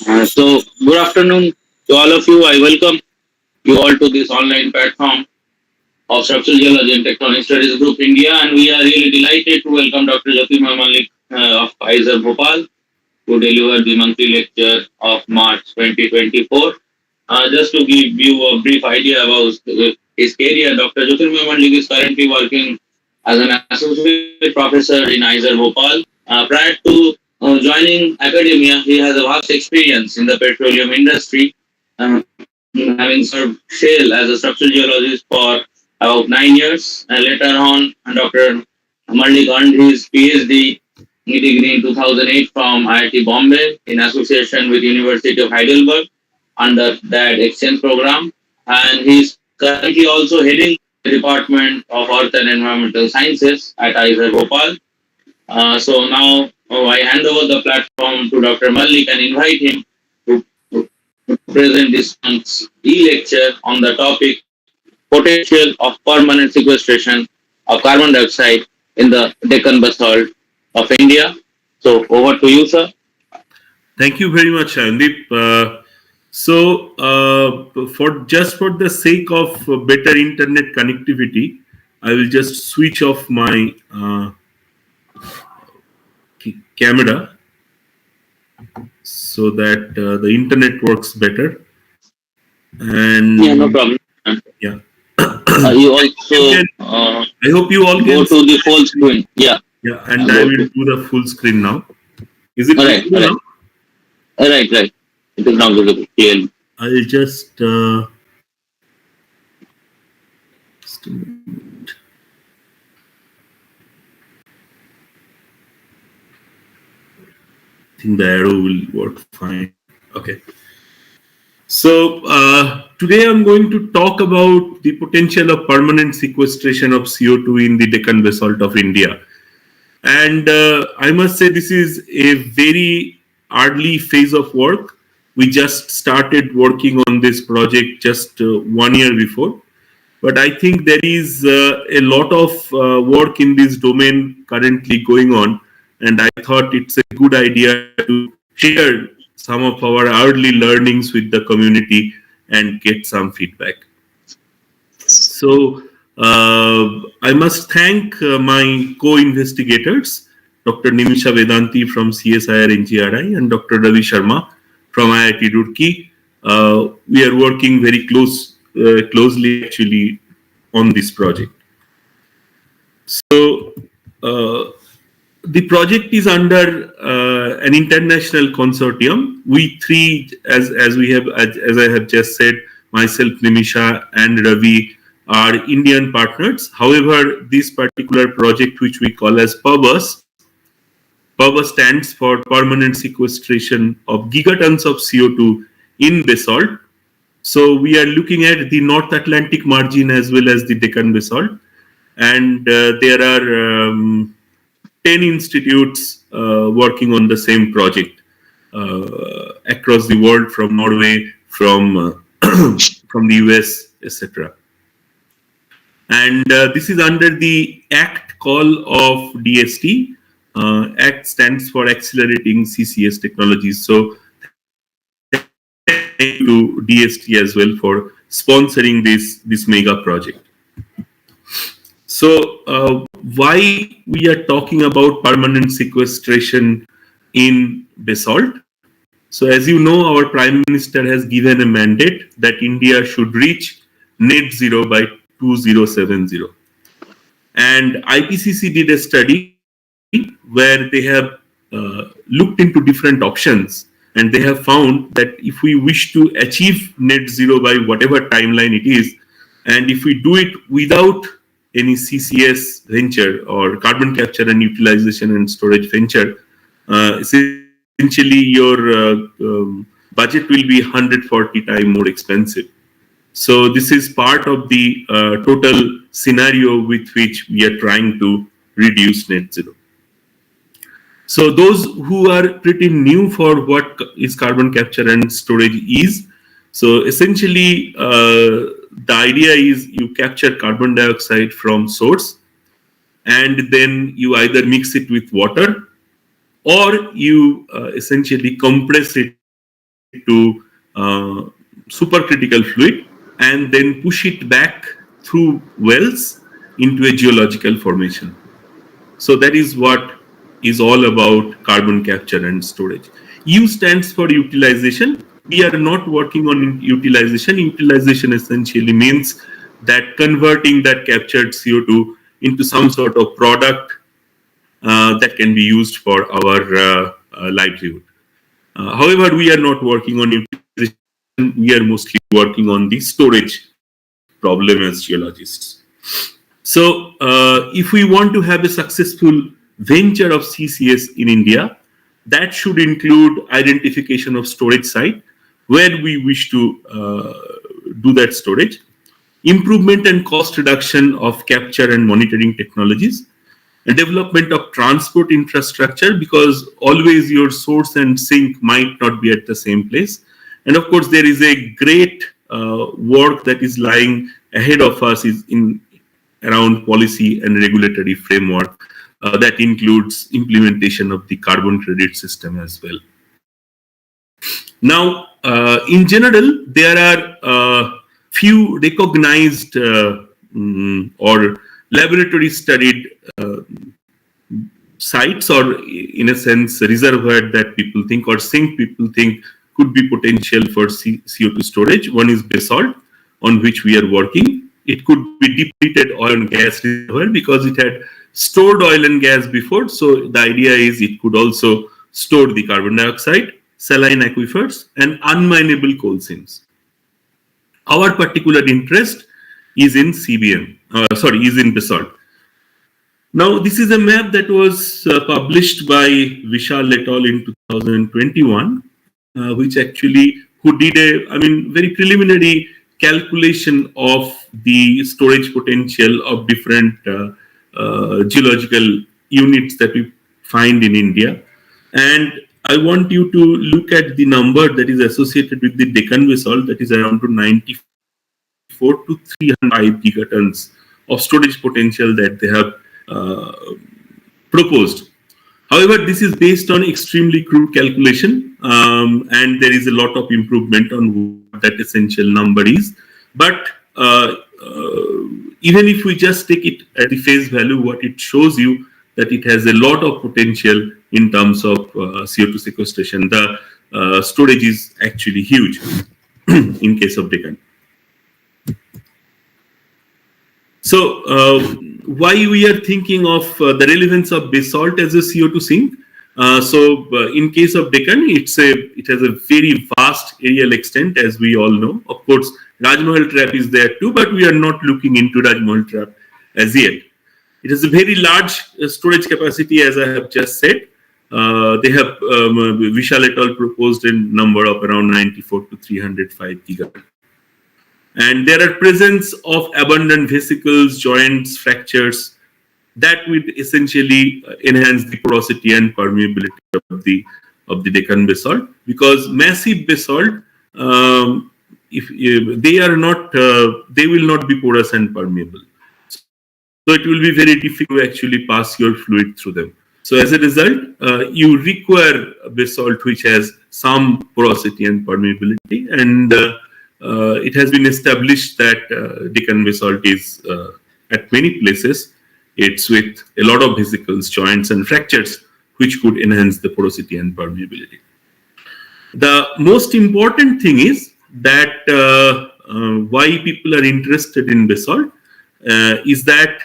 Good afternoon to all of you. I welcome you all to this online platform of Structural Geology and Tectonic Studies Group India, and we are really delighted to welcome Dr. Jyotirmoy Mallik of IISER Bhopal to deliver the monthly lecture of March 2024. Just to give you a brief idea about his career, Dr. Jyotirmoy Mallik is currently working as an associate professor in IISER Bhopal. Prior to joining academia, he has a vast experience in the petroleum industry, having served Shell as a structural geologist for about 9 years. And later on, Dr. Mallik earned his PhD degree in 2008 from IIT Bombay in association with University of Heidelberg under that exchange program. And he's currently also heading the Department of Earth and Environmental Sciences at IISER Bhopal. So now I hand over the platform to Dr. Mallik and invite him to, to present this month's e-lecture on the topic potential of permanent sequestration of carbon dioxide in the Deccan basalt of India. So over to you, sir. Thank you very much, Andeep. For the sake of better internet connectivity, I will just switch off my camera so that the internet works better. And Yeah, no problem. yeah, You also I hope you all go can to the full screen. Yeah. Yeah, and I will do the full screen now. Is it All right. visible now? Right. It is now visible clearly. I'll just a minute. I think the arrow will work fine. Okay. So today I'm going to talk about the potential of permanent sequestration of CO2 in the Deccan basalt of India. And I must say this is a very early phase of work. We just started working on this project just 1 year before. But I think there is a lot of work in this domain currently going on. And I thought it's a good idea to share some of our early learnings with the community and get some feedback. So I must thank my co-investigators, Dr. Nimisha Vedanti from CSIR NGRI and Dr. Ravi Sharma from IIT Roorkee. We are working very closely actually on this project. So the project is under an international consortium. We three, as I have just said, myself, Nimisha, and Ravi, are Indian partners. However, this particular project, which we call as PUBUS stands for Permanent Sequestration of Gigatons of CO2 in Basalt. So we are looking at the North Atlantic margin as well as the Deccan basalt, and there are 10 institutes working on the same project across the world, from Norway, from from the US, etc. And this is under the ACT call of DST. ACT stands for Accelerating CCS Technologies. So thank you to DST as well for sponsoring this mega project. So why we are talking about permanent sequestration in basalt? So as you know, our Prime Minister has given a mandate that India should reach net zero by 2070. And IPCC did a study where they have looked into different options, and they have found that if we wish to achieve net zero by whatever timeline it is, and if we do it without any CCS venture or carbon capture and utilization and storage venture, essentially your budget will be 140 times more expensive. So this is part of the total scenario with which we are trying to reduce net zero. So those who are pretty new for what is carbon capture and storage is, so essentially the idea is you capture carbon dioxide from source, and then you either mix it with water, or you essentially compress it to supercritical fluid and then push it back through wells into a geological formation. So that is what is all about carbon capture and storage. U stands for utilization. We are not working on utilization. Utilization essentially means that converting that captured CO2 into some sort of product that can be used for our livelihood. However, we are not working on utilization. We are mostly working on the storage problem as geologists. So, if we want to have a successful venture of CCS in India, that should include identification of storage site where we wish to do that storage, improvement and cost reduction of capture and monitoring technologies, and development of transport infrastructure, because always your source and sink might not be at the same place. And of course, there is a great work that is lying ahead of us is in around policy and regulatory framework that includes implementation of the carbon credit system as well. Now, in general, there are few recognized or laboratory studied sites, or in a sense reservoir that people think, or sink people think could be potential for CO2 storage. One is basalt, on which we are working. It could be depleted oil and gas reservoir because it had stored oil and gas before. So the idea is it could also store the carbon dioxide, saline aquifers, and unminable coal seams. Our particular interest is in CBM, is in basalt. Now, this is a map that was published by Vishal et al. In 2021, which actually who did a, very preliminary calculation of the storage potential of different geological units that we find in India. And I want you to look at the number that is associated with the Deccan basalt, that is around 94 to 305 gigatons of storage potential that they have proposed. However, this is based on extremely crude calculation, and there is a lot of improvement on what that essential number is. But even if we just take it at the face value, what it shows you that it has a lot of potential in terms of CO2 sequestration. The storage is actually huge in case of Deccan. So, why we are thinking of the relevance of basalt as a CO2 sink? In case of Deccan, it has a very vast aerial extent, as we all know. Of course, Rajmahal Trap is there too, but we are not looking into Rajmahal Trap as yet. It has a very large storage capacity, as I have just said. They have Vishal et al. Proposed a number of around 94 to 305 gigatons. And there are presence of abundant vesicles, joints, fractures that would essentially enhance the porosity and permeability of the Deccan basalt, because massive basalt, if they are not, they will not be porous and permeable. So it will be very difficult to actually pass your fluid through them. So as a result, you require basalt which has some porosity and permeability, and it has been established that Deccan basalt is at many places. It's with a lot of vesicles, joints, and fractures, which could enhance the porosity and permeability. The most important thing is that why people are interested in basalt is that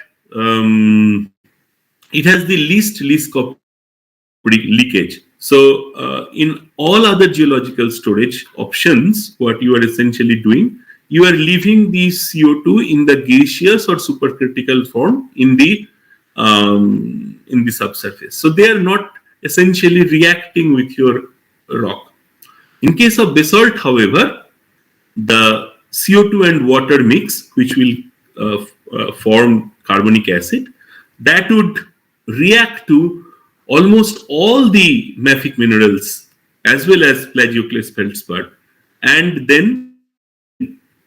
it has the least risk of leakage. So in all other geological storage options, what you are essentially doing, you are leaving the CO2 in the gaseous or supercritical form in the subsurface. So they are not essentially reacting with your rock. In case of basalt, however, the CO2 and water mix, which will form carbonic acid, that would react to almost all the mafic minerals as well as plagioclase feldspar, and then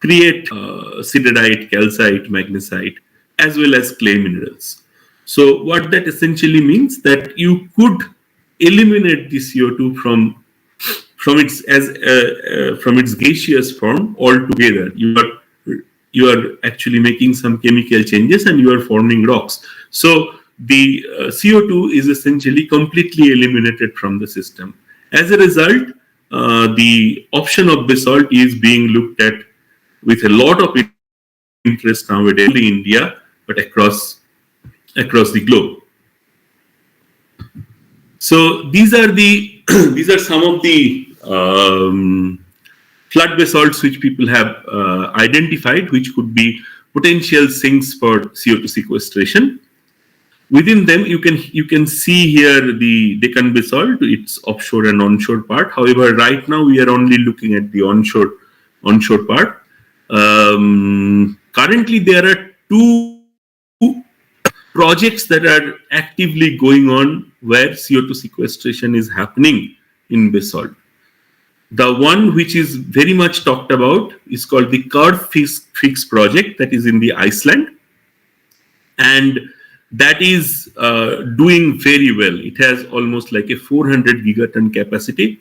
create siderite, calcite, magnesite, as well as clay minerals. So what that essentially means that you could eliminate the CO2 from its gaseous form altogether. You are actually making some chemical changes and you are forming rocks. So the CO2 is essentially completely eliminated from the system. As a result, the option of basalt is being looked at with a lot of interest nowadays, not only in India but across the globe. So these are the these are some of the flood basalts which people have identified, which could be potential sinks for CO2 sequestration. Within them, you can see here the Deccan basalt, its offshore and onshore part. However, right now we are only looking at the onshore part. Currently, there are two projects that are actively going on where CO2 sequestration is happening in basalt. The one which is very much talked about is called the Curve Fix project, that is in the Iceland, and that is doing very well. It has almost like a 400 gigaton capacity,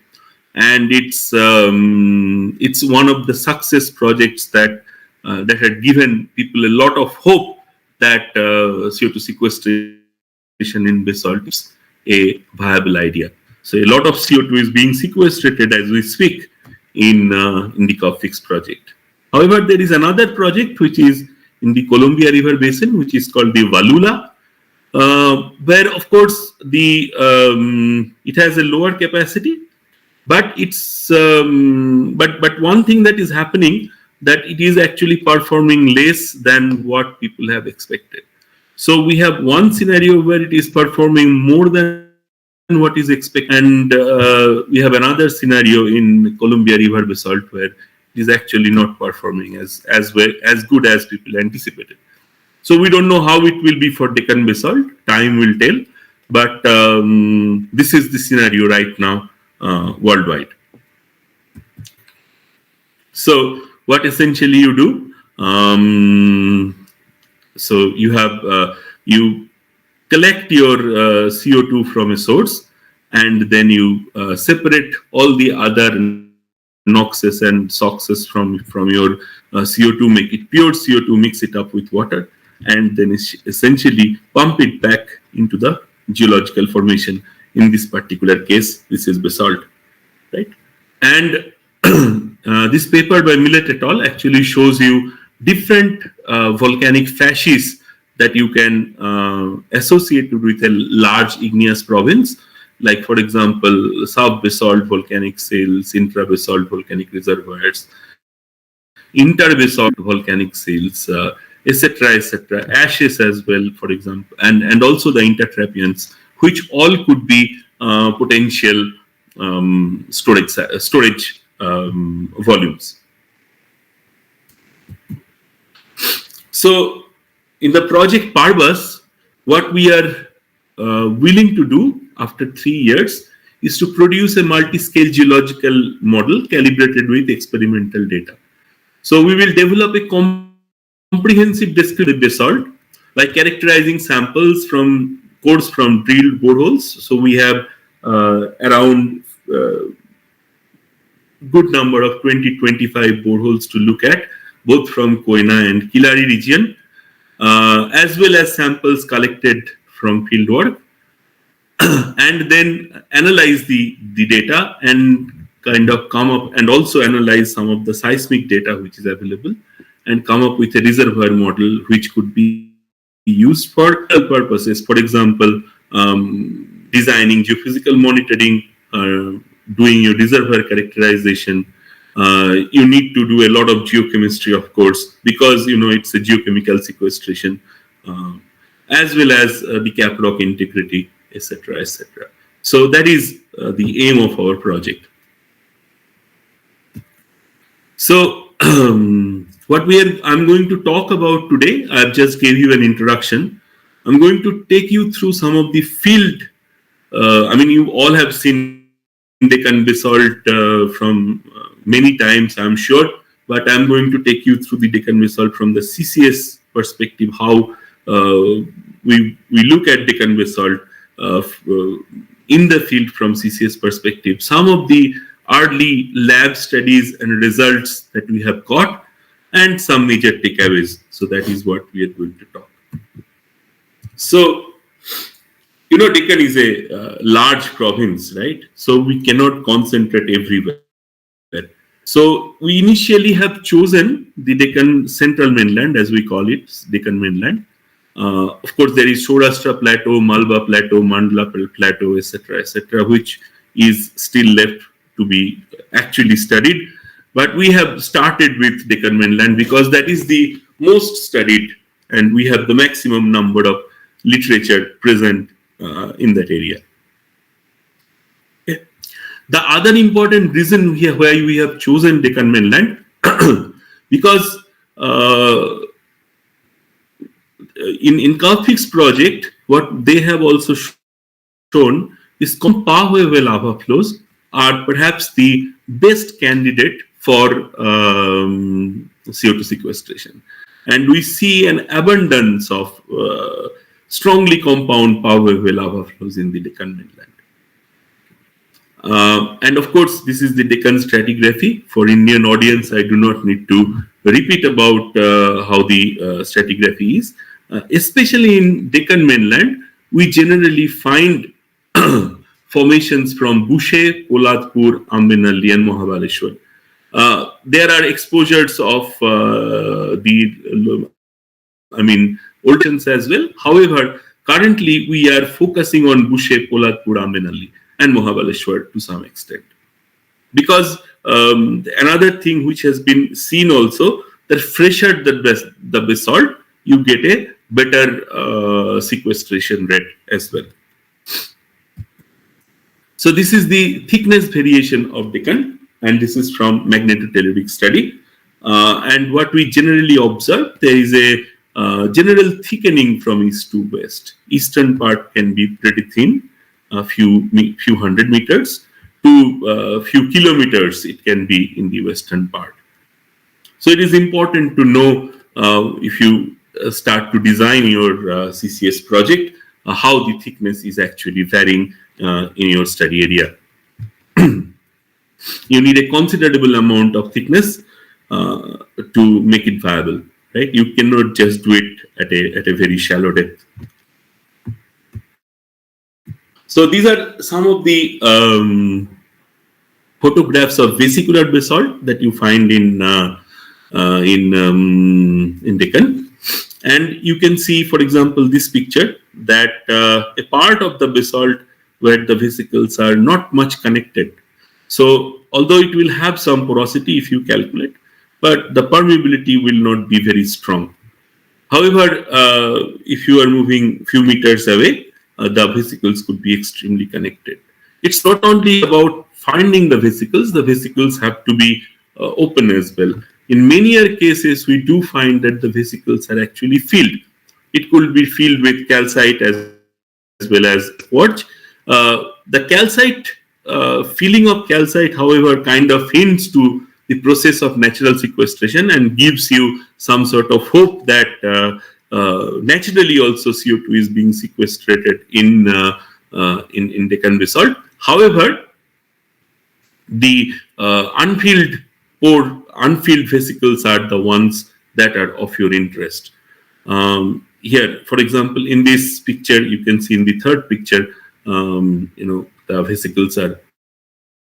and it's one of the success projects that had given people a lot of hope that CO2 sequestration in basalt is a viable idea. So a lot of CO2 is being sequestrated as we speak in the Curve Fix project. However, there is another project which is in the Columbia River Basin, which is called the Valula, where of course it has a lower capacity, but it's but one thing that is happening, that it is actually performing less than what people have expected. So we have one scenario where it is performing more than what is expected, and we have another scenario in Columbia River basalt where it is actually not performing as good as people anticipated. So we don't know how it will be for Deccan basalt. Time will tell, but this is the scenario right now worldwide. So what essentially you do? So you have you collect your CO2 from a source, and then you separate all the other NOxes and SOxes from your CO2, make it pure CO2, mix it up with water, and then essentially pump it back into the geological formation. In this particular case, this is basalt, right? And this paper by Millet et al. Actually shows you different volcanic fascies that you can associate with a large igneous province, like for example, sub-basalt volcanic seals, intra-basalt volcanic reservoirs, inter-basalt volcanic seals, etc., ashes as well, for example, and also the intertrapians, which all could be potential storage volumes. So in the project Parbas, what we are willing to do after 3 years is to produce a multi-scale geological model calibrated with experimental data. So we will develop a comprehensive description of basalt by characterizing samples from cores from drilled boreholes. So we have around good number of 20-25 boreholes to look at, both from Koyna and Kilari region, as well as samples collected from fieldwork, and then analyze the data and kind of come up, and also analyze some of the seismic data which is available, and come up with a reservoir model which could be used for purposes. For example, designing geophysical monitoring, doing your reservoir characterization. You need to do a lot of geochemistry, of course, because it's a geochemical sequestration, as well as the cap rock integrity, etc., etc. So that is the aim of our project. So I'm going to talk about today, I've just gave you an introduction. I'm going to take you through some of the field. You all have seen Deccan basalt from many times, I'm sure, but I'm going to take you through the Deccan basalt from the CCS perspective, how we look at Deccan basalt in the field from CCS perspective. Some of the early lab studies and results that we have got, and some major takeaways. So that is what we are going to talk. So, Deccan is a large province, right? So we cannot concentrate everywhere. So we initially have chosen the Deccan central mainland, as we call it, Deccan mainland. Of course, there is Saurashtra Plateau, Malwa Plateau, Mandla Plateau, etc., which is still left to be actually studied. But we have started with Deccan mainland because that is the most studied, and we have the maximum number of literature present in that area. The other important reason why we have chosen Deccan mainland, because in Kaufik's project, what they have also shown is power-wave lava flows are perhaps the best candidate for CO2 sequestration. And we see an abundance of strongly compound power-wave lava flows in the Deccan mainland. And of course, this is the Deccan stratigraphy. For Indian audience, I do not need to repeat about how the stratigraphy is. Especially in Deccan mainland, we generally find formations from Bushe, Poladpur, Ambenalli, and Mahabaleshwar. There are exposures of old as well. However, currently we are focusing on Bushe, Poladpur, Ambenalli, and Mahabaleshwar to some extent. Because another thing which has been seen also, that fresher the basalt, you get a better sequestration rate as well. So this is the thickness variation of Deccan, and this is from magnetotelluric study. And what we generally observe, there is a general thickening from east to west. Eastern part can be pretty thin, a few hundred meters to a few kilometers it can be in the western part. So it is important to know if you start to design your CCS project, how the thickness is actually varying in your study area. You need a considerable amount of thickness to make it viable, right? You cannot just do it at a very shallow depth. So these are some of the photographs of vesicular basalt that you find in Deccan, and you can see, for example, this picture that a part of the basalt where the vesicles are not much connected. So although it will have some porosity if you calculate, but the permeability will not be very strong. However, if you are moving few meters away, the vesicles could be extremely connected. It's not only about finding the vesicles have to be open as well. In many other cases, we do find that the vesicles are actually filled. It could be filled with calcite as well as quartz. The calcite, filling of calcite, however, kind of hints to the process of natural sequestration and gives you some sort of hope that naturally also CO2 is being sequestrated in Deccan basalt. However, the unfilled vesicles are the ones that are of your interest. Here, for example, in this picture, you can see in the third picture, the vesicles are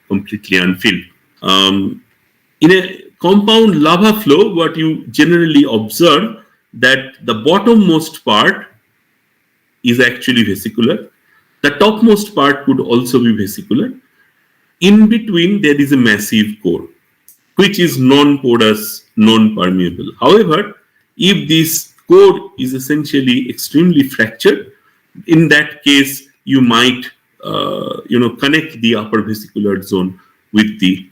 completely unfilled. In a compound lava flow, what you generally observe that the bottommost part is actually vesicular. The topmost part could also be vesicular. In between, there is a massive core, which is non-porous, non-permeable. However, if this core is essentially extremely fractured, in that case, you might connect the upper vesicular zone with the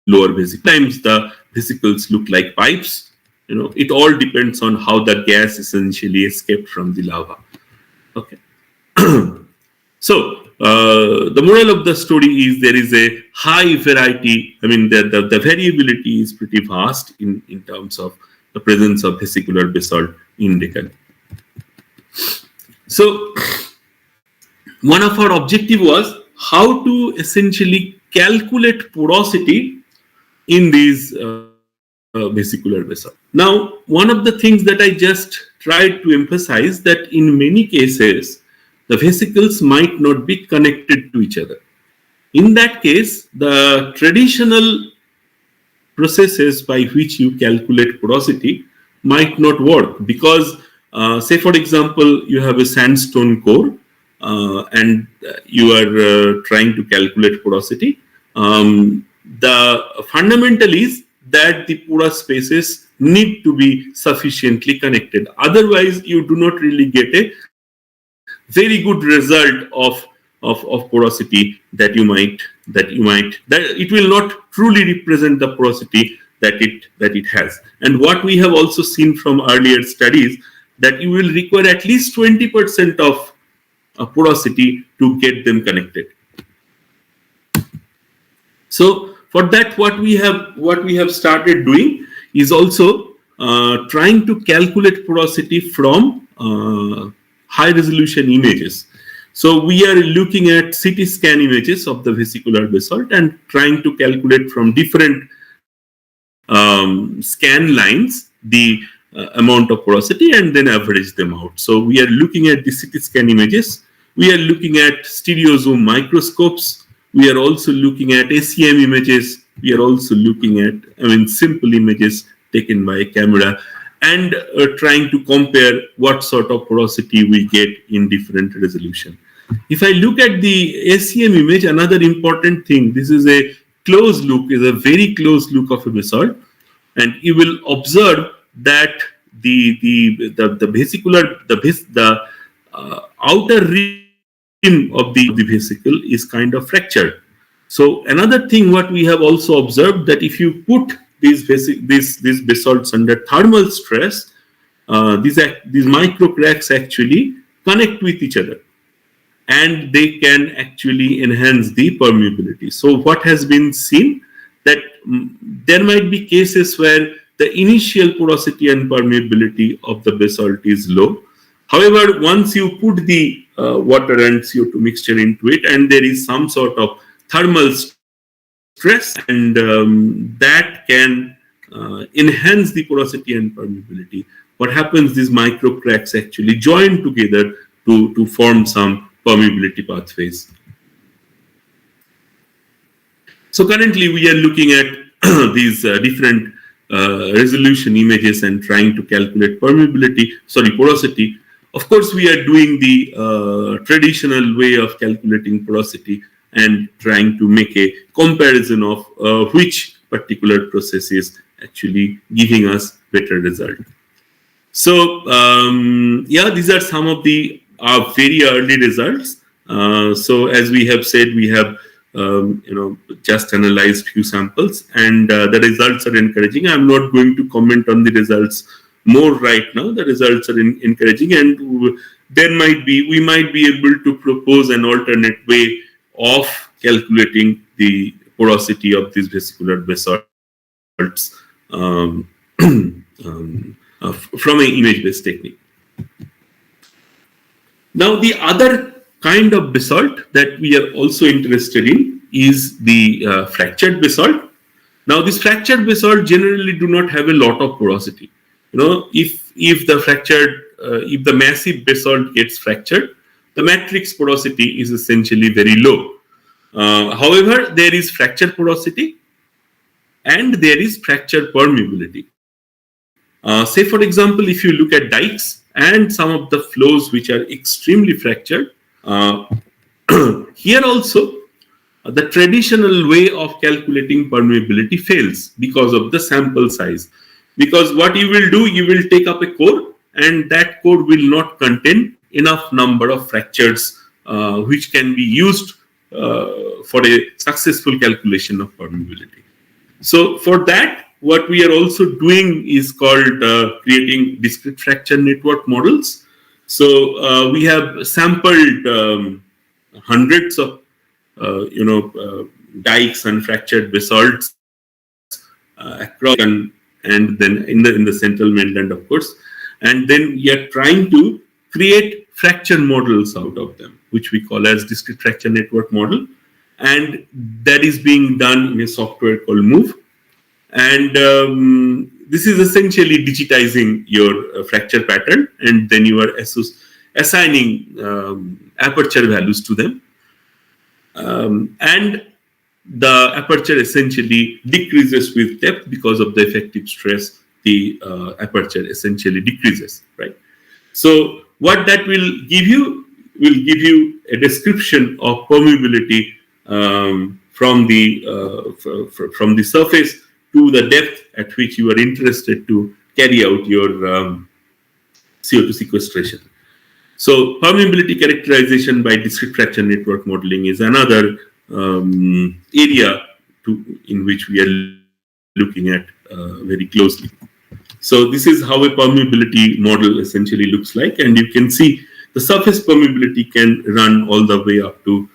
lower vesicle. Sometimes the vesicles look like pipes. It all depends on how the gas essentially escaped from the lava. Okay. So the moral of the story is there is a high variety. I mean, the variability is pretty vast in terms of the presence of vesicular basalt in Deccan. So one of our objective was how to essentially calculate porosity in these vesicular basalt. Now, one of the things that I just tried to emphasize that in many cases, the vesicles might not be connected to each other. In that case, the traditional processes by which you calculate porosity might not work because, say, for example, you have a sandstone core and you are trying to calculate porosity. The fundamental is that the porous spaces need to be sufficiently connected. Otherwise, you do not really get a very good result of porosity that it will not truly represent the porosity that it has. And what we have also seen from earlier studies, that you will require at least 20% of porosity to get them connected. So for that, what we have started doing is also trying to calculate porosity from high resolution images. So we are looking at CT scan images of the vesicular basalt and trying to calculate from different scan lines the amount of porosity and then average them out. So we are looking at the CT scan images. We are looking at stereo zoom microscopes. We are also looking at ACM images. We are also looking at, simple images taken by a camera, and trying to compare what sort of porosity we get in different resolution. If I look at the ACM image, another important thing, this is a close look, is a very close look of a basalt, and you will observe that the outer rim of the vesicle is kind of fractured. So another thing what we have also observed, that if you put these basalts under thermal stress, these micro cracks actually connect with each other, and they can actually enhance the permeability. So what has been seen, that there might be cases where the initial porosity and permeability of the basalt is low. However, once you put the water and CO2 mixture into it, and there is some sort of thermal stress, and that can enhance the porosity and permeability. What happens, these micro cracks actually join together to form some permeability pathways. So currently we are looking at these different resolution images and trying to calculate porosity. Of course, we are doing the traditional way of calculating porosity and trying to make a comparison of which particular process is actually giving us better result. So these are some of the very early results. So as we have said, we have just analyzed few samples, and the results are encouraging. I'm not going to comment on the results more right now. The results are encouraging, and we might be able to propose an alternate way of calculating the porosity of these vesicular basalts from an image-based technique. Now, the other kind of basalt that we are also interested in is the fractured basalt. Now, this fractured basalt generally do not have a lot of porosity. If the massive basalt gets fractured, the matrix porosity is essentially very low. However, there is fracture porosity and there is fracture permeability. Say, for example, if you look at dikes and some of the flows which are extremely fractured, here also the traditional way of calculating permeability fails because of the sample size. Because what you will do, you will take up a core, and that core will not contain enough number of fractures which can be used for a successful calculation of permeability. So for that, what we are also doing is called creating discrete fracture network models. So we have sampled hundreds of dikes and fractured basalts across and then in the central mainland, of course, and then we are trying to create fracture models out of them, which we call as discrete fracture network model. and that is being done in a software called Move. And this is essentially digitizing your fracture pattern, and then you are assigning aperture values to them. And the aperture essentially decreases with depth because of the effective stress. The aperture essentially decreases, right? So what that will give you a description of permeability from the surface to the depth at which you are interested to carry out your CO2 sequestration. So permeability characterization by discrete fracture network modeling is another area in which we are looking at very closely. So this is how a permeability model essentially looks like, and you can see the surface permeability can run all the way up to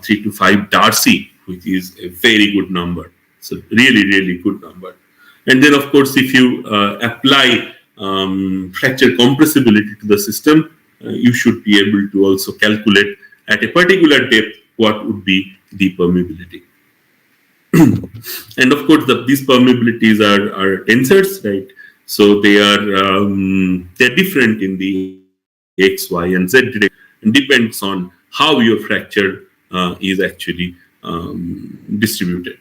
3 to 5 Darcy, which is a very good number. So really good number. And then of course, if you apply fracture compressibility to the system, you should be able to also calculate at a particular depth what would be the permeability. And of course, these permeabilities are tensors, right? So they are they're different in the X, Y, and Z direction, and depends on how your fracture is actually distributed,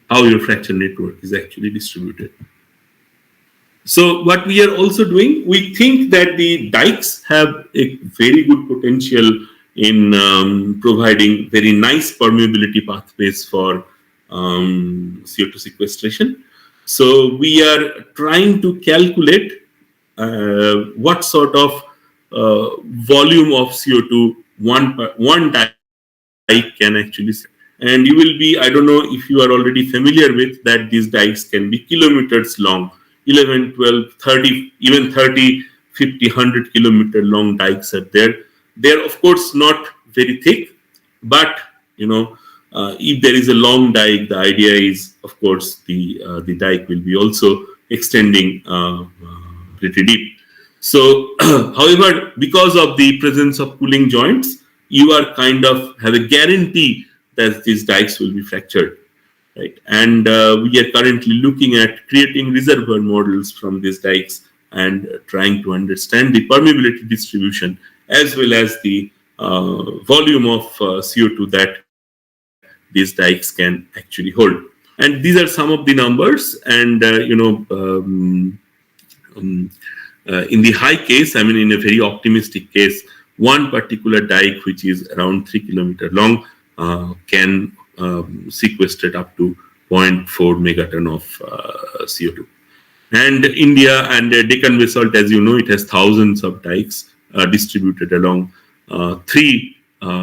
how your fracture network is actually distributed. So what we are also doing, we think that the dikes have a very good potential in providing very nice permeability pathways for CO2 sequestration. So we are trying to calculate what sort of volume of CO2 one dike can actually. And you will be, I don't know if you are already familiar with that, these dikes can be kilometers long, 11, 12, 30, even 30, 50, 100 kilometer long dikes are there. They're of course not very thick, but if there is a long dike, the idea is, of course, the dike will be also extending pretty deep. So, however, because of the presence of cooling joints, you are kind of have a guarantee that these dikes will be fractured, right? And we are currently looking at creating reservoir models from these dikes and trying to understand the permeability distribution as well as the volume of CO2 that these dikes can actually hold. And these are some of the numbers. And in the high case, I mean, in a very optimistic case, one particular dike, which is around 3 kilometers long, can sequester up to 0.4 megaton of CO2. And India and Deccan basalt, as you know, it has thousands of dikes distributed along 3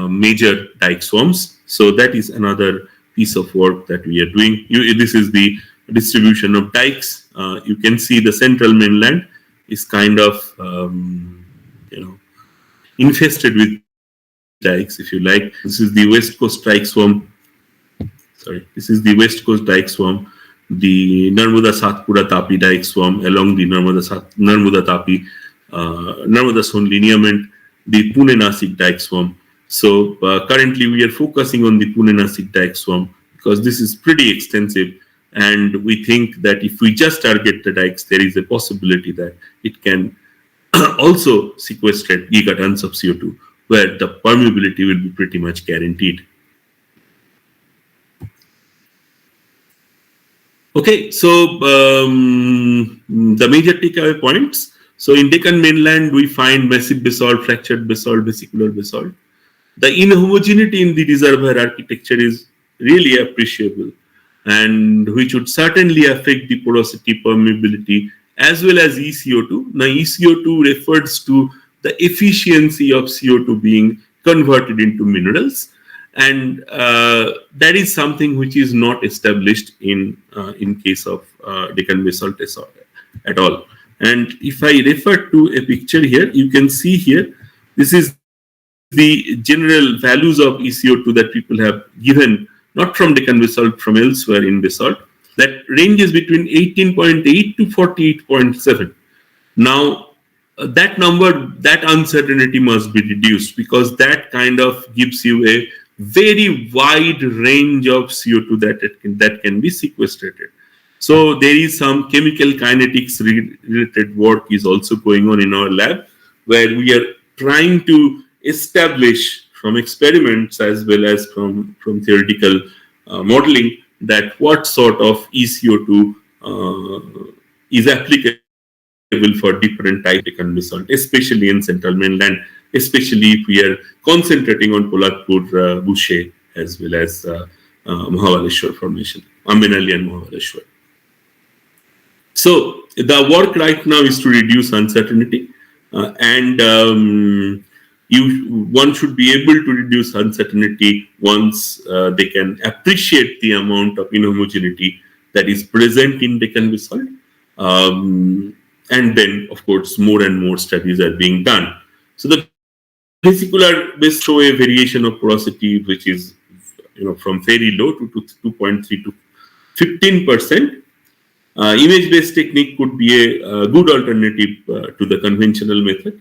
major dike swarms. So that is another piece of work that we are doing. This is the distribution of dikes. You can see the central mainland is kind of infested with dikes, if you like. This is the west coast dike swarm. This is the west coast dike swarm. The Narmada Satpura Tapi dike swarm along the Narmada Tapi Narmada Son lineament. The Pune Nasik dike swarm. So currently we are focusing on the Pune Nasik dike swarm because this is pretty extensive, and we think that if we just target the dikes, there is a possibility that it can also sequester gigatons of CO2, where the permeability will be pretty much guaranteed. Okay, so the major takeaway points. So in Deccan mainland, we find massive basalt, fractured basalt, vesicular basalt. The inhomogeneity in the reservoir architecture is really appreciable, and which would certainly affect the porosity, permeability, as well as ECO2. Now, ECO2 refers to the efficiency of CO2 being converted into minerals, and that is something which is not established in case of Deccan basalt at all. And if I refer to a picture here, you can see here, this is the general values of ECO2 that people have given, not from Deccan basalt, from elsewhere in basalt, that ranges between 18.8 to 48.7. Now, that number, that uncertainty must be reduced, because that kind of gives you a very wide range of CO2 that can be sequestrated. So there is some chemical kinetics related work is also going on in our lab, where we are trying to establish from experiments as well as from theoretical modeling that what sort of ECO2 is applicable for different types of Deccan basalt, especially in central mainland, especially if we are concentrating on PolatSo the work right now is to reduce uncertainty, one should be able to reduce uncertainty once they can appreciate the amount of inhomogeneity that is present in Deccan basalt. And then, of course, more and more studies are being done. So the vesicular base show a variation of porosity, which is from very low to 2.3 to 15%. Image-based technique could be a good alternative to the conventional method.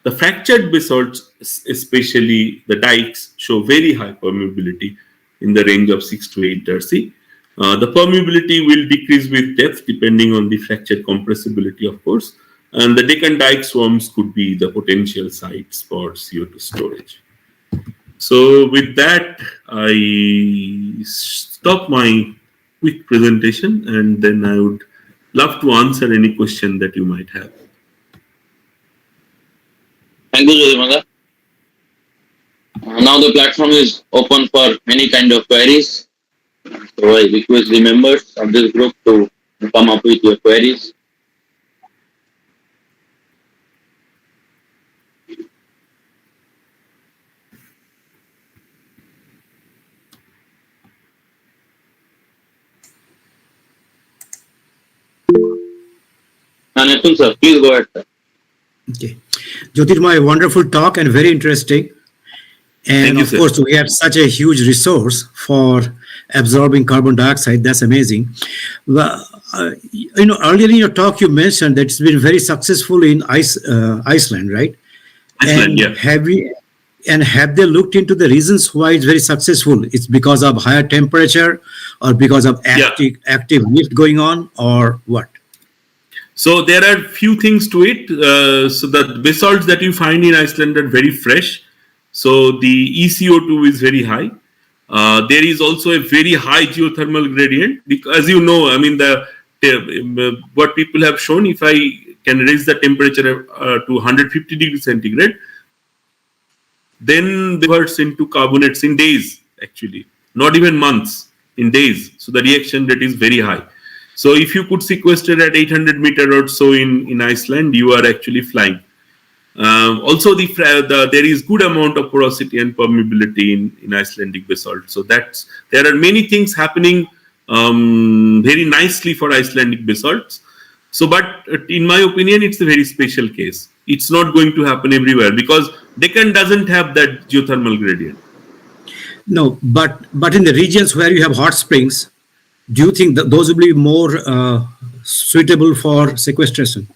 The fractured basalts, especially the dikes, show very high permeability in the range of 6 to 8 Darcy. The permeability will decrease with depth depending on the fracture compressibility, of course. And the Deccan dike swarms could be the potential sites for CO2 storage. So with that, I stop my quick presentation, and then I would love to answer any question that you might have. Thank you, Jyotirmoy. Now the platform is open for any kind of queries. So I request the members of this group to come up with your queries. Nathan sir, please go ahead, sir. Okay. Jyotirmoy, wonderful talk and very interesting. And of course, we have such a huge resource for absorbing carbon dioxide. That's amazing. Well, earlier in your talk, you mentioned that it's been very successful in Iceland, right? Iceland, yeah. Have they looked into the reasons why it's very successful? It's because of higher temperature, or because of active lift going on, or what? So there are few things to it. So the basalts that you find in Iceland are very fresh. So the ECO2 is very high. There is also a very high geothermal gradient, because, as you know, I mean, what people have shown, if I can raise the temperature to 150 degrees centigrade, then they converts into carbonates in days, actually, not even months, in days. So the reaction rate is very high. So if you could sequester at 800 meter or so in Iceland, you are actually flying. Also, there is good amount of porosity and permeability in Icelandic basalt. So there are many things happening very nicely for Icelandic basalts. So, but in my opinion, it's a very special case. It's not going to happen everywhere because Deccan doesn't have that geothermal gradient. No, but in the regions where you have hot springs, do you think that those will be more suitable for sequestration?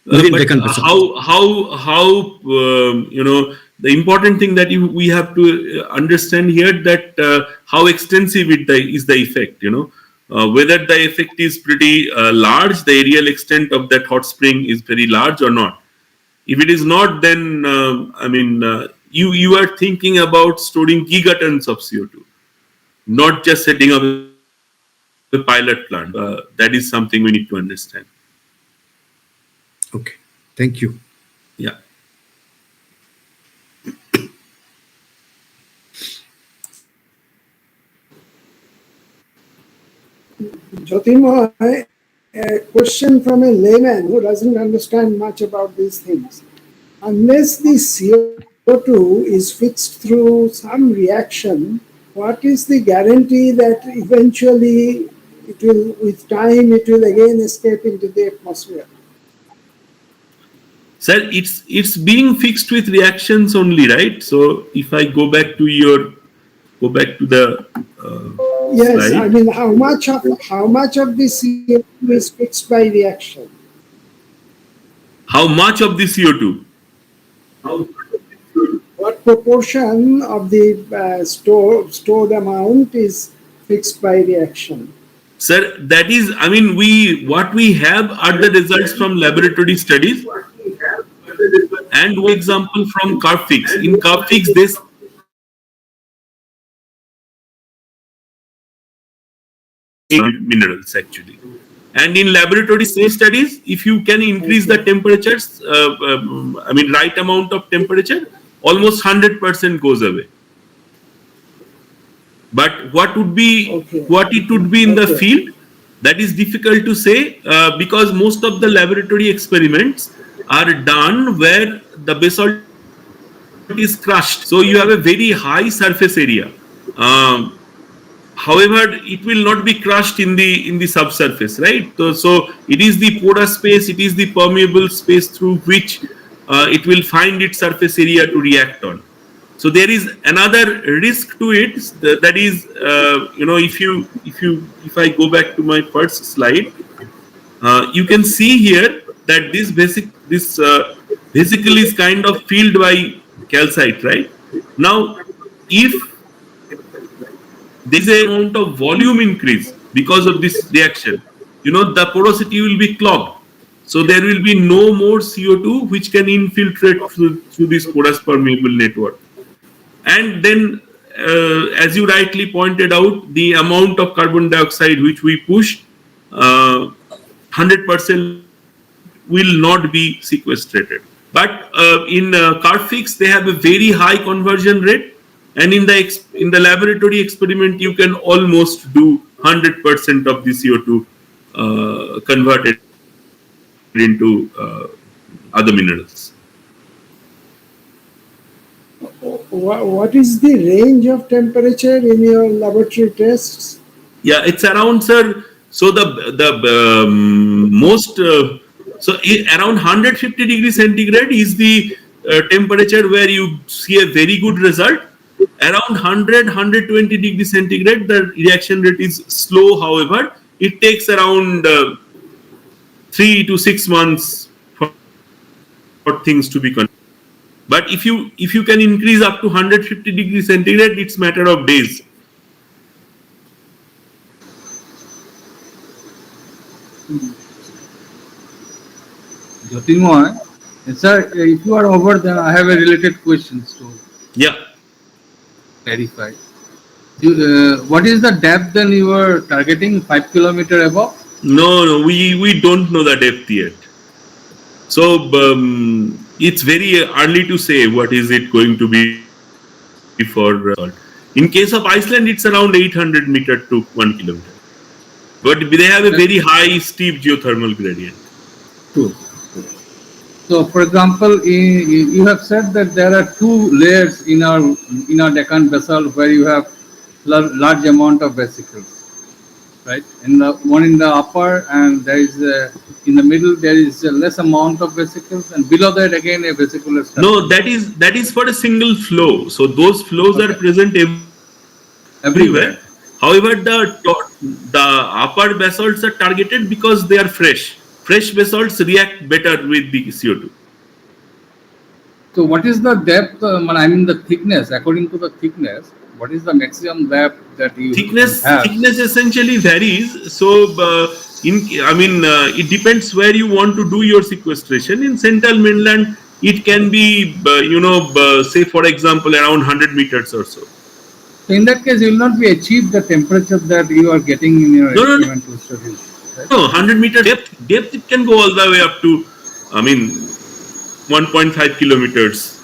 But the important thing that we have to understand here, that how extensive is the effect, whether the effect is pretty large, the areal extent of that hot spring is very large or not. If it is not, then you are thinking about storing gigatons of CO2, not just setting up a pilot plant. That is something we need to understand. Okay, thank you. Yeah. Jyotirmoy, a question from a layman who doesn't understand much about these things. Unless the CO2 is fixed through some reaction, what is the guarantee that eventually with time, it will again escape into the atmosphere? Sir, it's being fixed with reactions only, right? So if I go back to the yes, slide. I mean, how much of the CO2 is fixed by reaction? How much of the CO2? what proportion of the stored amount is fixed by reaction? Sir, that is, I mean, what we have are the results from laboratory studies and one example from curve fix. In curve fix, this minerals actually. And in laboratory studies, if you can increase the temperatures, right amount of temperature, almost 100% goes away. But what it would be in the field, that is difficult to say because most of the laboratory experiments are done where the basalt is crushed. So you have a very high surface area. However, it will not be crushed in the subsurface, right? So it is the porous space, it is the permeable space through which it will find its surface area to react on. So there is another risk to it. That is, if I go back to my first slide, you can see here that this vesicle is kind of filled by calcite, right? Now, if there is an amount of volume increase because of this reaction, the porosity will be clogged. So there will be no more CO2 which can infiltrate through this porous permeable network. And then, as you rightly pointed out, the amount of carbon dioxide which we push, 100% will not be sequestrated. But in curve fix, they have a very high conversion rate, and in the laboratory experiment, you can almost do 100% of the CO2 converted into other minerals. What is the range of temperature in your laboratory tests? Yeah, it's around, sir. So the most around 150 degrees centigrade is the temperature where you see a very good result. Around 100-120 degrees centigrade, the reaction rate is slow. However, it takes around 3 to 6 months for things to be controlled. But if you can increase up to 150 degrees centigrade, it's a matter of days. Jyotirmoy, sir, if you are over, then I have a related question to clarify. What is the depth then you are targeting? 5 kilometers above? No, we don't know the depth yet. So it's very early to say what is it going to be for. In case of Iceland, it's around 800 meters to 1 kilometer. But they have a very high, steep geothermal gradient. True. So, for example, you have said that there are 2 layers in our Deccan basalt where you have large amount of vesicles, right? One in the upper, and there is in the middle there is a less amount of vesicles, and below that again a vesicular structure. No, that is for a single flow. So those flows are present everywhere. However, the upper basalts are targeted because they are fresh. Fresh basalts react better with the CO2. So what is the depth, the thickness, according to the thickness, what is the maximum depth that you have? Thickness essentially varies. So, it depends where you want to do your sequestration. In central mainland, it can be, say for example, around 100 meters or so. So in that case, you will not be achieved the temperature that you are getting in your experimental studies. Right? No, 100 meter depth it can go all the way up to, 1.5 kilometers.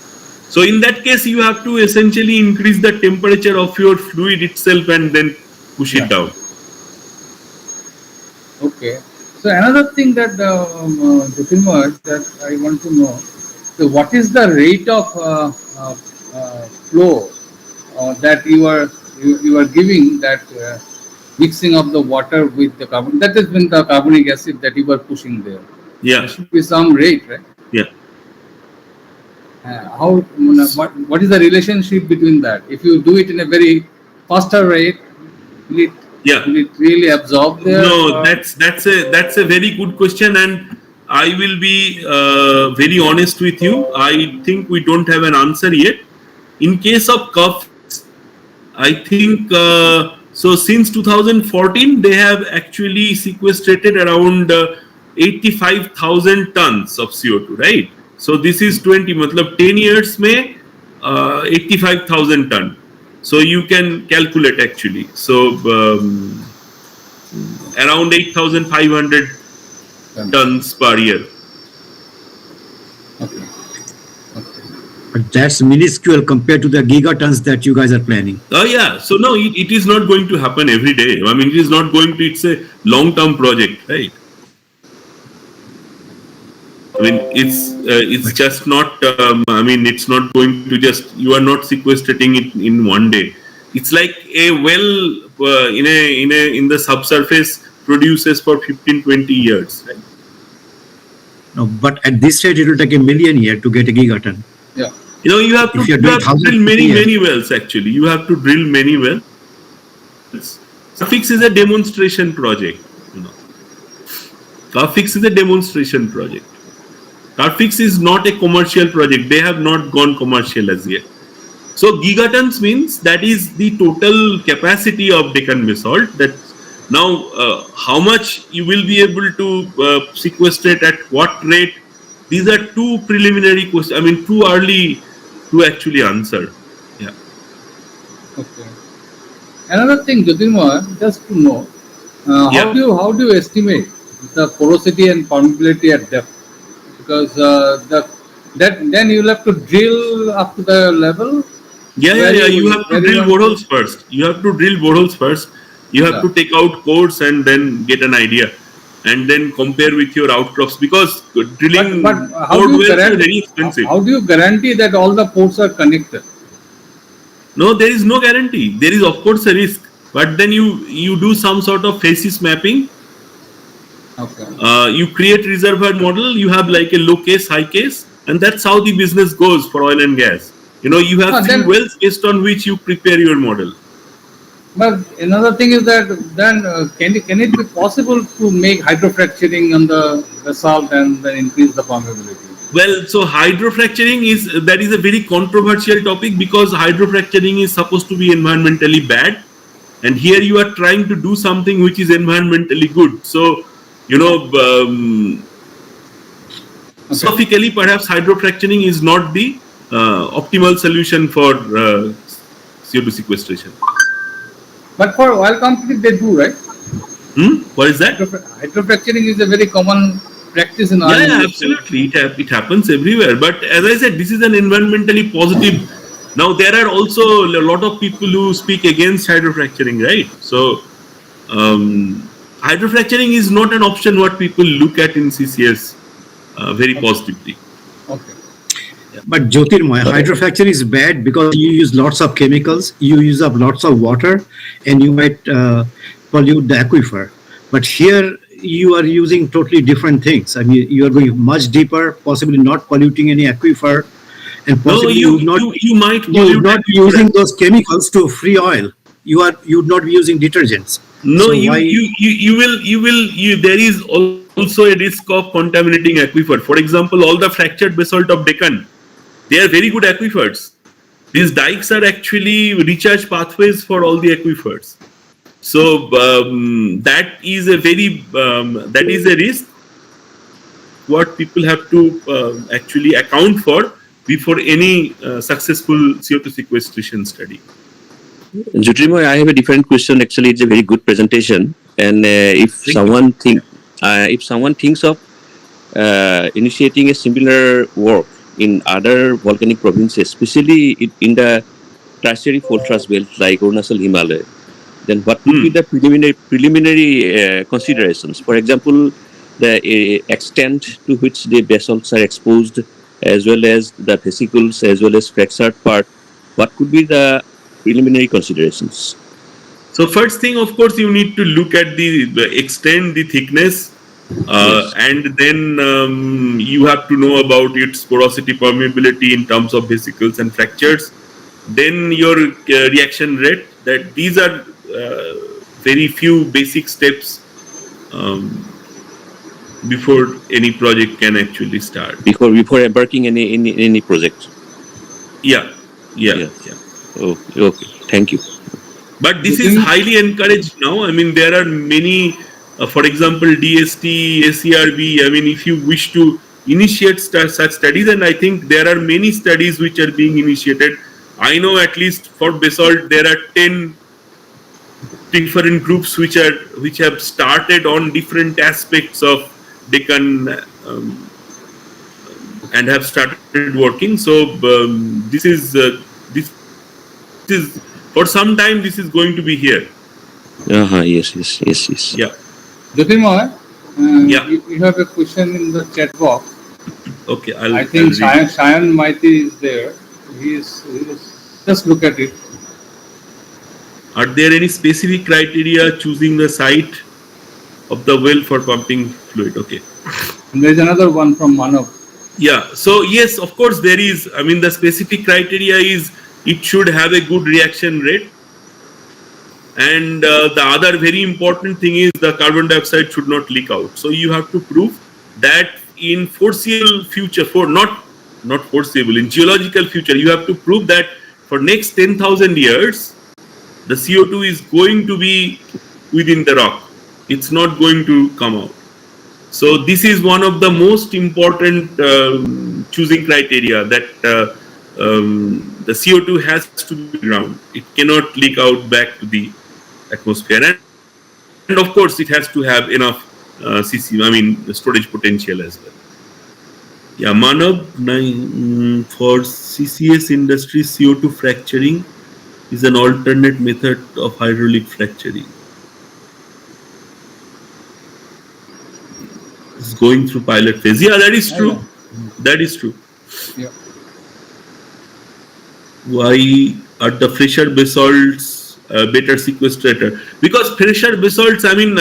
So in that case, you have to essentially increase the temperature of your fluid itself and then push it down. Okay. So another thing that Jyotirmoy, that I want to know, so what is the rate of flow that you are giving, that mixing of the water with the carbon, that has been the carbonic acid that you are pushing there. Yeah. There should be some rate, right? Yeah. What is the relationship between that? If you do it in a very faster rate, will it really absorb there? No, that's a very good question, and I will be very honest with you. I think we don't have an answer yet. In case of curve, I think so. Since 2014, they have actually sequestrated around 85,000 tons of CO2. Right. So this is 20. Matlab 10 years में 85,000 ton. So you can calculate actually. So around 8,500 tons per year. Okay. But that's minuscule compared to the gigatons that you guys are planning. Oh yeah. So no, it is not going to happen every day. I mean, it is not going to. It's a long-term project, right? I mean, it's just not. I mean, it's not going to just. You are not sequestrating it in one day. It's like a well in the subsurface produces for 15-20 years, right? No, but at this rate, it will take 1 million years to get a gigaton. Yeah. You have to drill many wells actually. You have to drill many wells. Fix is a demonstration project. Fix is a demonstration project. Fix is not a commercial project. They have not gone commercial as yet. So gigatons means that is the total capacity of Deccan basalt. That now how much you will be able to sequestrate at what rate? These are two preliminary questions. I mean, too early to actually answer. Yeah. Okay. Another thing, Jyotirmoy, just to know, how do you estimate the porosity and permeability at depth? Because then you'll have to drill up to the level. Yeah. You have to drill boreholes first. You have to take out cores and then get an idea, and then compare with your outcrops, because drilling core wells is very expensive. How do you guarantee that all the ports are connected? No, there is no guarantee. There is of course a risk, but then you do some sort of phases mapping. Okay. You create reservoir model. You have like a low case, high case, and that's how the business goes for oil and gas. You have three wells based on which you prepare your model. But another thing is that then can it be possible to make hydrofracturing on the basalt and then increase the permeability? Well, so hydrofracturing is a very controversial topic, because hydrofracturing is supposed to be environmentally bad, and here you are trying to do something which is environmentally good. So philosophically, perhaps hydrofracturing is not the optimal solution for CO2 sequestration. But for oil companies, they do, right? What is that? Hydrofracturing is a very common practice in oil. Yeah, absolutely. It happens everywhere. But as I said, this is an environmentally positive. Now, there are also a lot of people who speak against hydrofracturing, right? So, hydrofracturing is not an option what people look at in CCS very positively. Okay. But Jyotirmoy, hydrofracturing is bad because you use lots of chemicals, you use up lots of water, and you might pollute the aquifer. But here you are using totally different things. I mean, you are going much deeper, possibly not polluting any aquifer, and possibly you might not be using those chemicals to free oil. You would not be using detergents. No, so there is also a risk of contaminating aquifer. For example, all the fractured basalt of Deccan, they are very good aquifers. These dikes are actually recharge pathways for all the aquifers. So that is a risk what people have to actually account for before any successful CO2 sequestration study. Jyotirmoy, I have a different question. Actually, it's a very good presentation, and if someone thinks of initiating a similar work in other volcanic provinces, especially in the tertiary fault thrust belt like Arunachal Himalaya, then what would be the preliminary considerations? For example, the extent to which the basalts are exposed, as well as the vesicles, as well as fractured part. What could be the preliminary considerations? So first thing, of course, you need to look at the extent, the thickness, and then you have to know about its porosity, permeability in terms of vesicles and fractures. Then your reaction rate. That these are very few basic steps before any project can actually start. Before embarking any project. Yeah. Yeah, Yeah. yeah. Okay. Okay. Thank you. But this is Within- highly encouraged now. I mean, there are many, for example, DST, ACRB. I mean, if you wish to initiate such studies, and I think there are many studies which are being initiated. I know at least for basalt there are 10 different groups which have started on different aspects of Deccan, and have started working. So this is for some time. This is going to be here. Yes. Yes. Yes. Yes. Yeah. Jyotirmoy, Yeah. you have a question in the chat box. Okay. I think Sayan Maiti is there. He's just look at it. Are there any specific criteria choosing the site of the well for pumping fluid? Okay. And there's another one from Manav. Yeah. So yes, of course there is. I mean, the specific criteria is it should have a good reaction rate, and the other very important thing is the carbon dioxide should not leak out. So you have to prove that in foreseeable future, not foreseeable, in geological future, you have to prove that for next 10,000 years, the CO2 is going to be within the rock. It's not going to come out. So this is one of the most important choosing criteria, that the CO2 has to be ground. It cannot leak out back to the atmosphere, and of course it has to have enough storage potential as well. Yeah, Manav, for CCS industry, CO2 fracturing is an alternate method of hydraulic fracturing. It's going through pilot phase. Yeah, that is true. That is true. Yeah. Why are the fresher basalts better sequestrator? Because fresher basalts, I mean,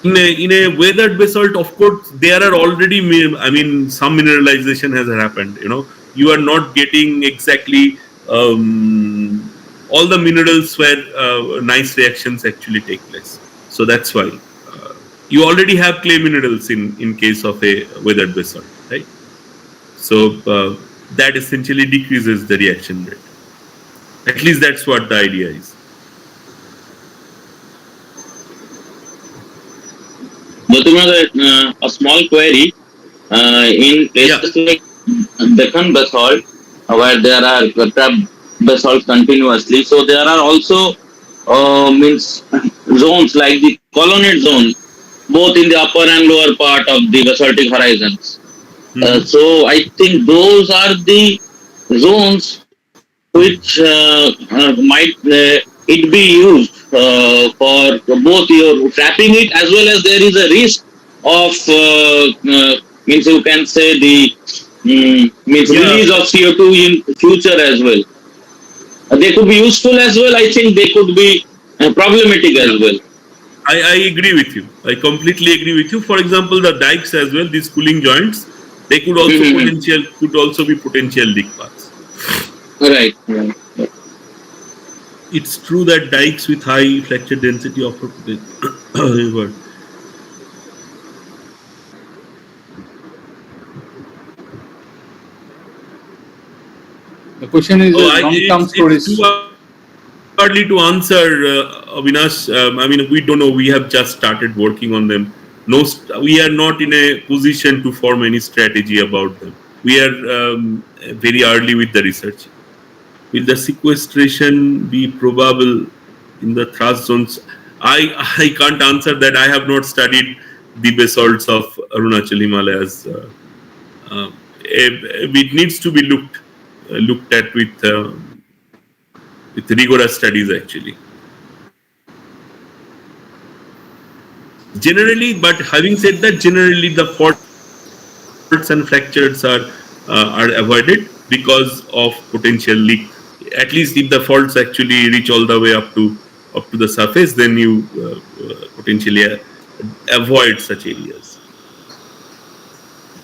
in a weathered basalt, of course, there are already, some mineralization has happened. You are not getting exactly all the minerals where nice reactions actually take place. So that's why you already have clay minerals in case of a weathered basalt, right? So that essentially decreases the reaction rate. At least that's what the idea is. Jyotirmoy, a small query. In places like Deccan basalt, where there are trapped basalt continuously, so there are also zones like the colonnade zone, both in the upper and lower part of the basaltic horizons. So I think those are the zones which might it be used for both your trapping it, as well as there is a risk of you can say the release of CO2 in future as well. They could be useful as well. I think they could be problematic as well. I agree with you. I completely agree with you. For example, the dikes as well, these cooling joints, they could also be potential leak paths. Right. It's true that dikes with high fracture density offer potential. The question is long-term storage. It's too early to answer, Avinash. We don't know. We have just started working on them. We are not in a position to form any strategy about them. We are very early with the research. Will the sequestration be probable in the thrust zones? I can't answer that. I have not studied the basalts of Arunachal Himalayas. It needs to be looked at with rigorous studies actually. Generally, but having said that, generally the faults and fractures are avoided because of potential leak. At least if the faults actually reach all the way up to the surface, then you potentially avoid such areas.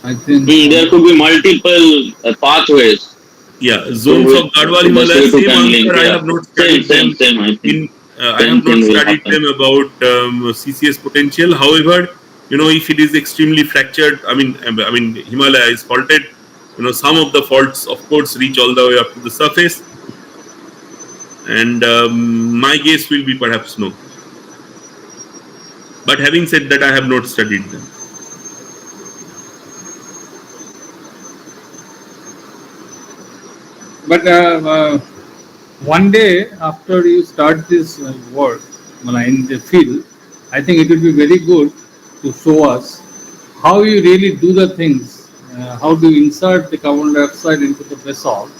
I think there could be multiple pathways. Yeah, zones of Garhwal Himalaya, same answer. I have not studied them. I have not studied them about CCS potential. However, if it is extremely fractured, Himalaya is faulted, some of the faults, of course, reach all the way up to the surface. And my guess will be perhaps no. But having said that, I have not studied them. But one day after you start this work in the field, I think it would be very good to show us how you really do the things. How do you insert the carbon dioxide into the basalt?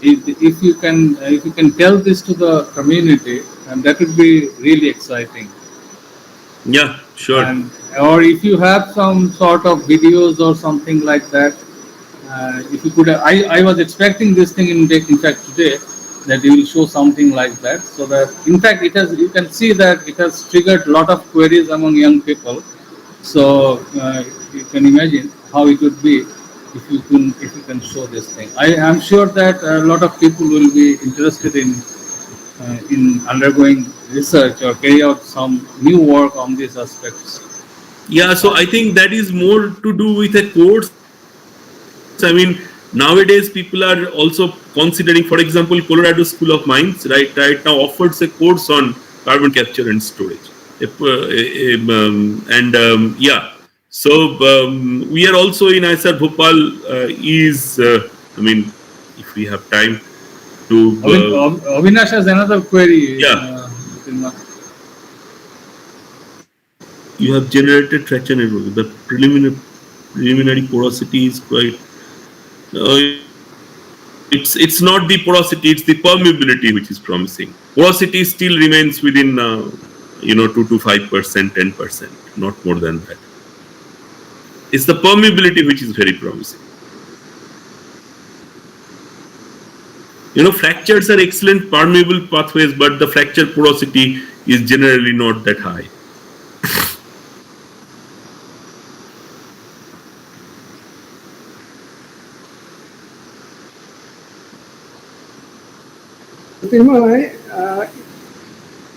If you can tell this to the community, and that would be really exciting. Yeah, sure. Or if you have some sort of videos or something like that, if you could, I was expecting this thing in fact today, that you will show something like that, so that in fact you can see that it has triggered a lot of queries among young people. So you can imagine how it would be if you can show this thing. I am sure that a lot of people will be interested in undergoing research or carry out some new work on these aspects. Yeah, so I think that is more to do with a course. I mean, nowadays people are also considering, for example, Colorado School of Mines right now offers a course on carbon capture and storage. So we are also in IISER Bhopal if we have time to. Avinash has another query. Yeah. You have generated traction error. The preliminary porosity is quite. It's not the porosity; it's the permeability which is promising. Porosity still remains within 2 to 5%, 10%, not more than that. It's the permeability which is very promising. Fractures are excellent permeable pathways, but the fracture porosity is generally not that high.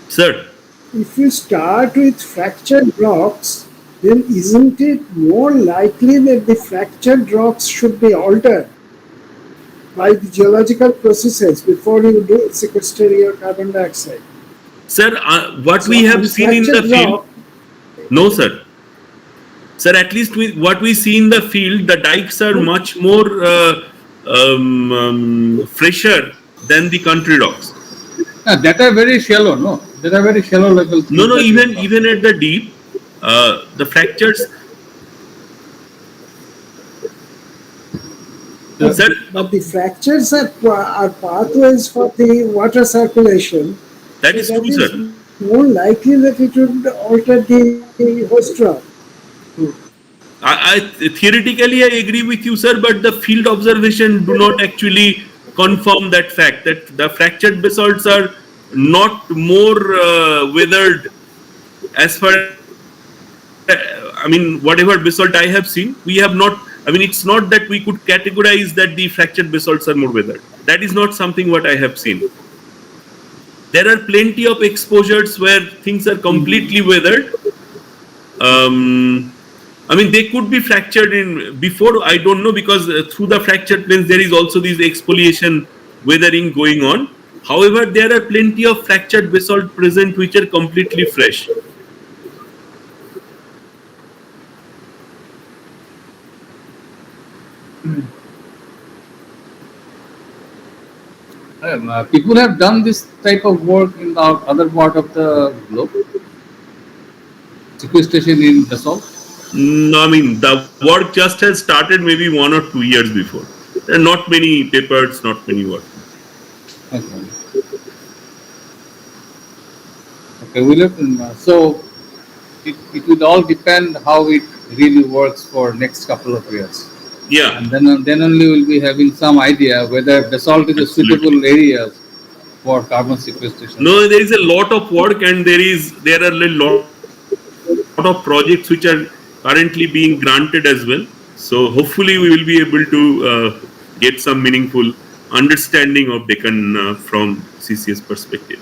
Sir, if you start with fractured rocks, then isn't it more likely that the fractured rocks should be altered by the geological processes before you do sequester your carbon dioxide? Sir, what we have seen in the field. No, sir. Sir, at least what we see in the field, the dikes are much more fresher than the country rocks. That are very shallow, no? That are very shallow level. No, even at the deep, the fractures. But the fractures are pathways for the water circulation. That is true, sir. More likely that it would alter the host rock. I theoretically I agree with you, sir, but the field observation do not actually confirm that fact, that the fractured basalts are not more weathered as far. Whatever basalt I have seen, we have not. It's not that we could categorize that the fractured basalts are more weathered. That is not something what I have seen. There are plenty of exposures where things are completely weathered. They could be fractured in before, I don't know, because through the fractured planes there is also this exfoliation weathering going on. However, there are plenty of fractured basalt present which are completely fresh. People have done this type of work in the other part of the globe. Sequestration in basalt. No, the work just has started maybe 1 or 2 years before. There are not many papers, not many work. Okay, so it will all depend how it really works for next couple of years. Yeah. And then only we'll be having some idea whether basalt is a suitable area for carbon sequestration. No, there is a lot of work, and there are a lot of projects which are currently being granted as well. So hopefully we will be able to get some meaningful understanding of Deccan from CCS perspective.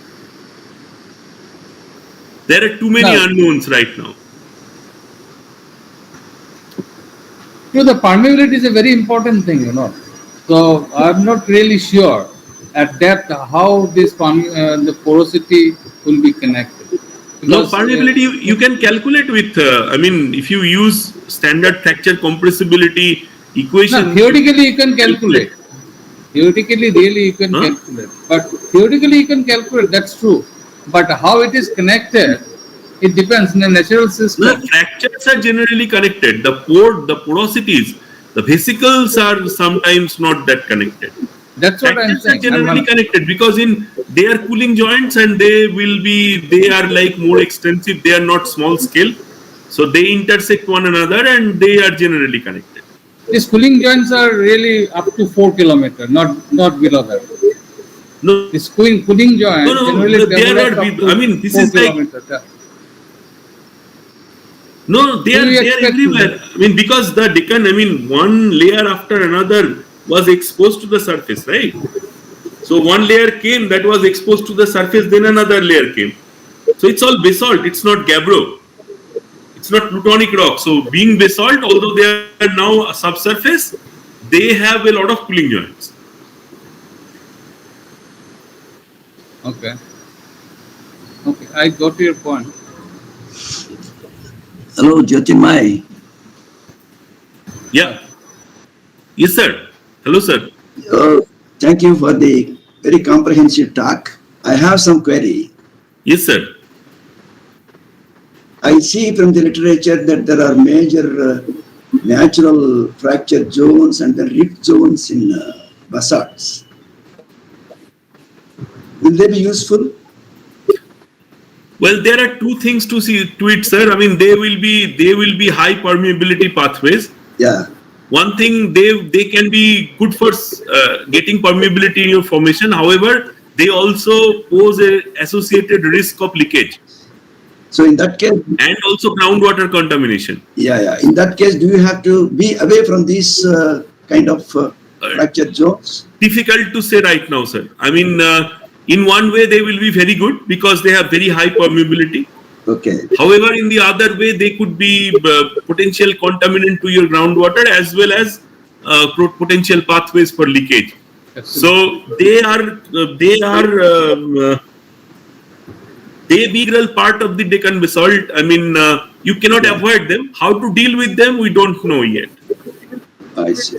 There are too many unknowns right now. So the permeability is a very important thing, you know. So I'm not really sure at depth how this the porosity will be connected. No, Because, permeability you can calculate with, I mean, if you use standard fracture compressibility equation. no, theoretically you can calculate. Theoretically, really you can Huh? calculate. But theoretically you can calculate, that's true. But how it is connected, it depends in a natural system. The fractures are generally connected. The porosities, the vesicles are sometimes not that connected. That's what I'm Fractures are saying. generally connected because they are cooling joints and they are like more extensive. They are not small scale, so they intersect one another and they are generally connected. These cooling joints are really up to 4 kilometers, not below that. No, This cooling joint generally they are develops not. up to I mean, this 4 is like kilometers. Yeah. no, they Do you are expect everywhere. I mean, because the Deccan, I mean, one layer after another was exposed to the surface, right? So one layer came that was exposed to the surface, then another layer came. So it's all basalt. It's not gabbro. It's not plutonic rock. So being basalt, although they are now subsurface, they have a lot of cooling joints. Okay. Okay, I got your point. Hello, Jyotirmoy. Yeah. Yes, sir. Hello, sir. Thank you for the very comprehensive talk. I have some query. Yes, sir. I see from the literature that there are major natural fracture zones and the rift zones in basalts. Will they be useful? Well, there are two things to see to it, sir. I mean, they will be high permeability pathways. Yeah. One thing, they can be good for getting permeability in your formation. However, they also pose a associated risk of leakage So in that case, and also groundwater contamination. yeah. In that case, do you have to be away from these kind of fracture zones? Difficult to say right now, sir. I mean, in one way they will be very good because they have very high permeability. Okay. However, in the other way, they could be potential contaminant to your groundwater as well as potential pathways for leakage. Absolutely. So they be integral part of the Deccan basalt. I mean, you cannot avoid them. How to deal with them, we don't know yet. I see.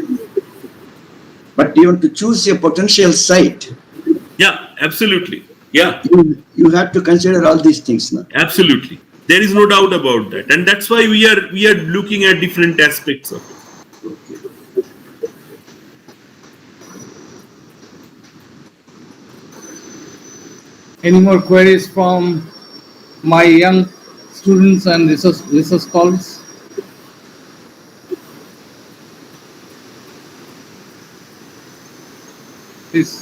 But you want to choose a potential site. Yeah, absolutely. Yeah, You have to consider all these things now. absolutely. There is no doubt about that, and that's why we are looking at different aspects of it. Any more queries from my young students and research scholars? Please,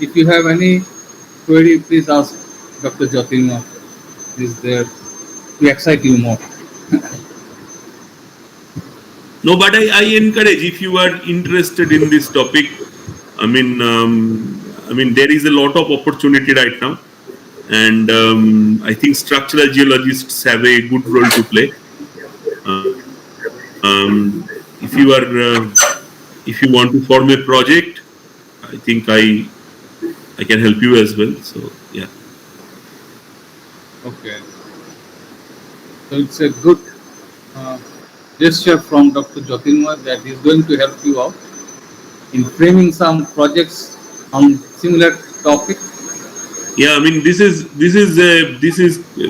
if you have any query, please ask Dr. Jyotirmoy. Is there to excite you more? No, but I encourage, if you are interested in this topic, I mean, there is a lot of opportunity right now, and I think structural geologists have a good role to play. If you want to form a project, I think I can help you as well. So yeah. Okay. So it's a good gesture from Dr. Jyotirmoy that he's going to help you out in framing some projects on similar topic. Yeah, I mean, this is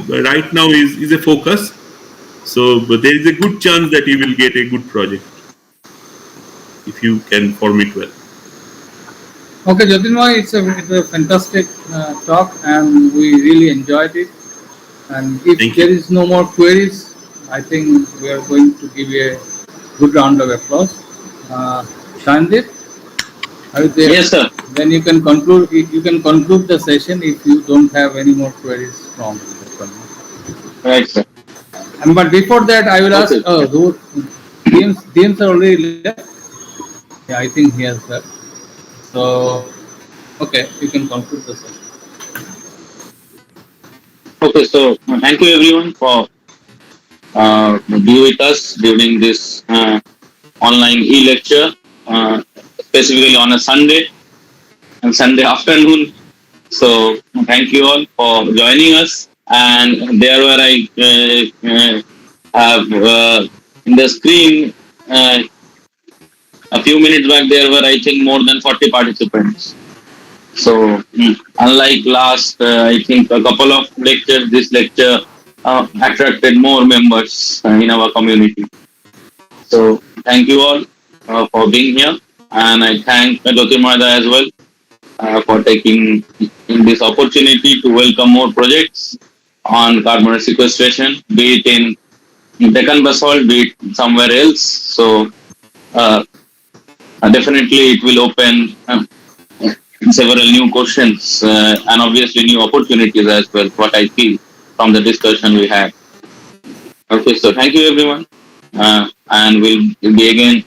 right now is a focus. So, but there is a good chance that you will get a good project if you can form it well. Okay, Jyotirmoy, it's a fantastic talk, and we really enjoyed it. And if there is no more queries, I think we are going to give you a good round of applause. Shandip, are you there? Yes, sir. Then you can conclude. You can conclude the session if you don't have any more queries from the. Right, sir. But before that, I will ask. DMs are already left. Yeah, I think he has left. So, okay, you can conclude the session. Okay, so thank you everyone for be with us during this online e-lecture, specifically on a Sunday and Sunday afternoon. So thank you all for joining us. And there where I have in the screen a few minutes back, there were I think more than 40 participants. So unlike last, I think a couple of lectures, this lecture attracted more members in our community. So thank you all for being here, and I thank Jyotirmoy as well for taking in this opportunity to welcome more projects on carbon sequestration, be it in Deccan basalt, be it somewhere else. So definitely it will open several new questions and obviously new opportunities as well, what I feel from the discussion we had. Okay, so thank you everyone, and we'll be again